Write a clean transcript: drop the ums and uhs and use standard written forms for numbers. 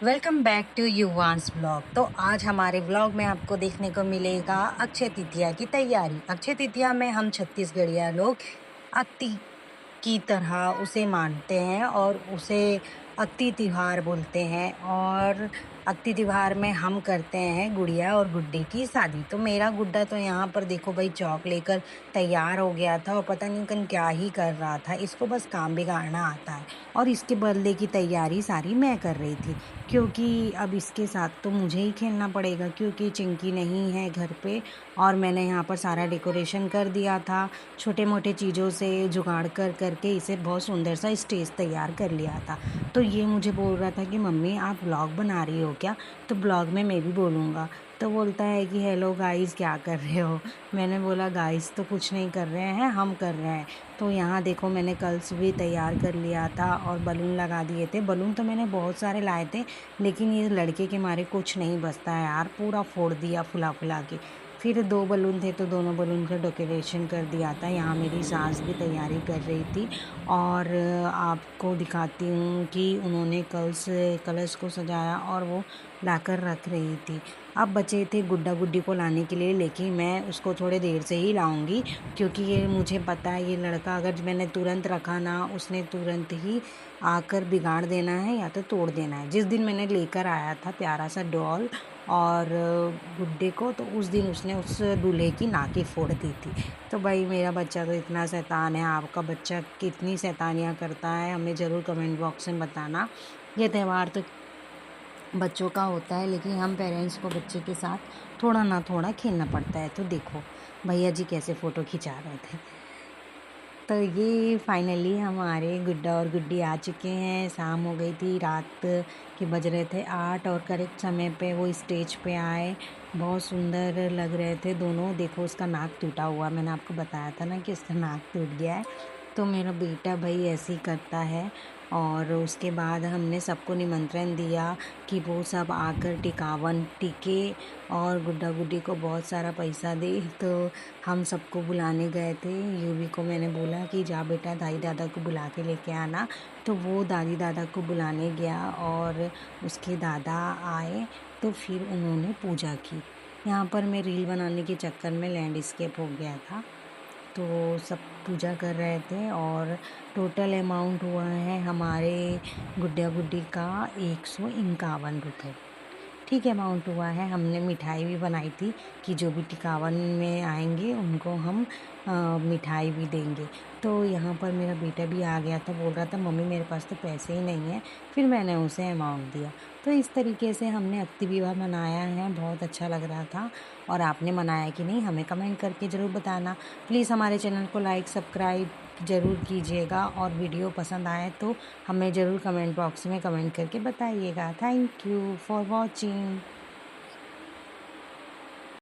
Welcome back to Yuvan's blog. तो आज हमारे ब्लॉग में आपको देखने को मिलेगा अक्षय तृतीया की तैयारी। अक्षय तृतीया में हम छत्तीसगढ़िया लोग अति की तरह उसे मानते हैं और उसे अति त्योहार बोलते हैं। और अति त्योहार में हम करते हैं गुड़िया और गुड्डे की शादी। तो मेरा गुड्डा तो यहाँ पर देखो भाई चौक लेकर तैयार हो गया था और पता नहीं कन क्या ही कर रहा था। इसको बस काम बिगाड़ना आता है और इसके बदले की तैयारी सारी मैं कर रही थी, क्योंकि अब इसके साथ तो मुझे ही खेलना पड़ेगा क्योंकि चिंकी नहीं है घर पे। और मैंने यहाँ पर सारा डेकोरेशन कर दिया था, छोटे मोटे चीज़ों से जुगाड़ कर करके इसे बहुत सुंदर सा स्टेज तैयार कर लिया था। तो ये मुझे बोल रहा था कि मम्मी आप ब्लॉग बना रही हो क्या, तो ब्लॉग में मैं भी बोलूँगा। तो बोलता है कि हेलो गाइस क्या कर रहे हो। मैंने बोला गाइस तो कुछ नहीं कर रहे हैं, हम कर रहे हैं। तो यहाँ देखो मैंने कल्स भी तैयार कर लिया था और बलून लगा दिए थे। बलून तो मैंने बहुत सारे लाए थे, लेकिन ये लड़के के मारे कुछ नहीं बचता है यार, पूरा फोड़ दिया फुला फुला के। फिर 2 बलून थे तो दोनों बलून का डेकोरेशन कर दिया था। यहाँ मेरी सास भी तैयारी कर रही थी और आपको दिखाती हूँ कि उन्होंने कलश को सजाया और वो लाकर रख रही थी। अब बचे थे गुड्डा गुड्डी को लाने के लिए, लेकिन मैं उसको थोड़े देर से ही लाऊंगी क्योंकि ये मुझे पता है ये लड़का अगर मैंने तुरंत रखा ना उसने तुरंत ही आकर बिगाड़ देना है या तो तोड़ देना है। जिस दिन मैंने लेकर आया था प्यारा सा डॉल और गुड्डे को, तो उस दिन उसने उस दूल्हे की नाक फोड़ दी थी। तो भाई मेरा बच्चा तो इतना शैतान है, आपका बच्चा कितनी शैतानियाँ करता है हमें ज़रूर कमेंट बॉक्स में बताना। ये त्यौहार तो बच्चों का होता है, लेकिन हम पेरेंट्स को बच्चे के साथ थोड़ा ना थोड़ा खेलना पड़ता है। तो देखो भैया जी कैसे फ़ोटो खिंचा रहे थे। तो ये फाइनली हमारे गुड्डा और गुड्डी आ चुके हैं। शाम हो गई थी, रात के बज रहे थे 8 और करेक्ट समय पे वो स्टेज पे आए। बहुत सुंदर लग रहे थे दोनों। देखो उसका नाक टूटा हुआ, मैंने आपको बताया था ना कि उसका नाक टूट गया है। तो मेरा बेटा भाई ऐसे ही करता है। और उसके बाद हमने सबको निमंत्रण दिया कि वो सब आकर टिकावन टिके और गुड्डा गुड्डी को बहुत सारा पैसा दे। तो हम सबको बुलाने गए थे। यूवी को मैंने बोला कि जा बेटा दादी दादा को बुला के लेके आना। तो वो दादी दादा को बुलाने गया और उसके दादा आए तो फिर उन्होंने पूजा की। यहाँ पर मैं रील बनाने के चक्कर में लैंडस्केप हो गया था। तो सब पूजा कर रहे थे और टोटल अमाउंट हुआ है हमारे गुड्डा गुड्डी का 151 रुपये। ठीक है अमाउंट हुआ है। हमने मिठाई भी बनाई थी कि जो भी टिकावन में आएंगे उनको हम मिठाई भी देंगे। तो यहाँ पर मेरा बेटा भी आ गया था, बोल रहा था मम्मी मेरे पास तो पैसे ही नहीं है। फिर मैंने उसे अमाउंट दिया। तो इस तरीके से हमने अत्ति विवाह मनाया है। बहुत अच्छा लग रहा था। और आपने मनाया कि नहीं हमें कमेंट करके ज़रूर बताना। प्लीज़ हमारे चैनल को लाइक सब्सक्राइब ज़रूर कीजिएगा और वीडियो पसंद आए तो हमें ज़रूर कमेंट बॉक्स में कमेंट करके बताइएगा। Thank you for watching.